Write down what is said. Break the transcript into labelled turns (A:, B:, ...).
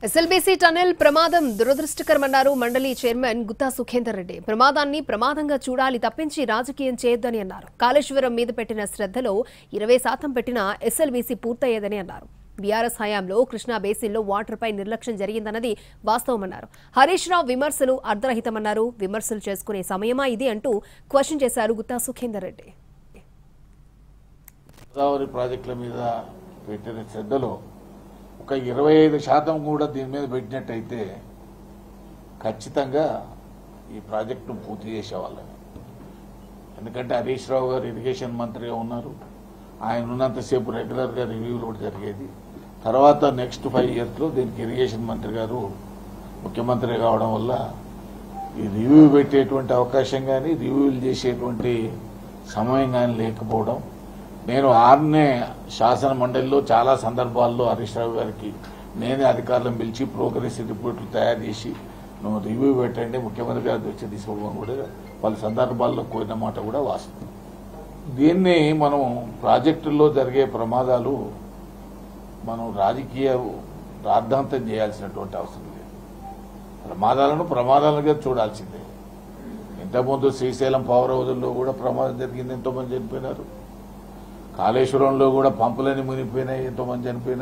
A: SLBC tunnel ప్రమాదం దురదృష్టకరమన్నారు మండలి chairman Gutta Sukhender Reddy. ప్రమాదాన్ని ప్రమాదంగా చూడాలి తప్పించి రాజకీయం చేయొద్దని అన్నారు. కాళేశ్వరం మీద పెట్టిన శ్రద్ధలో 20% పెట్టిన ఎస్ఎల్బీసీ పూర్తయ్యేదని అన్నారు. బీఆర్ఎస్ హయాంలో కృష్ణా బేసిన్లో వాటర్పై నిర్లక్ష్యం జరిగిందన్నది వాస్తవమన్నారు. హరీష్ రావు విమర్శలు అర్ధరహితమన్నారు. విమర్శలు చేసుకునే సమయమా ఇది అంటూ క్వశ్చన్ చేశారు గుత్తా సుఖేందర్ రెడ్డి.
B: గోదావరి ప్రాజెక్టుల మీద పెట్టిన శ్రద్ధలో ఒక 25% కూడా దీని మీద పెట్టినట్టయితే ఖచ్చితంగా ఈ ప్రాజెక్టును పూర్తి చేసేవాళ్ళని. ఎందుకంటే హరీష్ రావు గారు ఇరిగేషన్ మంత్రిగా ఉన్నారు. ఆయన ఉన్నంతసేపు రెగ్యులర్గా రివ్యూలు కూడా జరిగేది. తర్వాత నెక్స్ట్ 5 ఇయర్స్లో దీనికి ఇరిగేషన్ మంత్రి గారు ముఖ్యమంత్రి కావడం వల్ల ఈ రివ్యూ పెట్టేటువంటి అవకాశం కానీ రివ్యూలు చేసేటువంటి సమయం కానీ లేకపోవడం, నేను ఆర్నే శాసన మండలిలో చాలా సందర్భాల్లో హరీష్ రావు గారికి నేనే అధికారులను పిలిచి ప్రోగ్రెస్ రిపోర్టులు తయారు చేసి నువ్వు రివ్యూ పెట్టండి ముఖ్యమంత్రి గారి దృష్టి తీసుకోవడం కూడా పలు సందర్భాల్లో కోరిన మాట కూడా వాస్తవం. దీన్ని మనం ప్రాజెక్టుల్లో జరిగే ప్రమాదాలు మనం రాజకీయ రాద్ధాంతం చేయాల్సినటువంటి అవసరం లేదు. ప్రమాదాలను ప్రమాదాలుగా చూడాల్సిందే. ఇంతకుముందు శ్రీశైలం పవర్ హౌజుల్లో కూడా ప్రమాదం జరిగింది, ఎంతోమంది చనిపోయినారు. కాళేశ్వరంలో కూడా పంపులని మునిగిపోయినాయి, ఎంతోమంది చనిపోయినారు.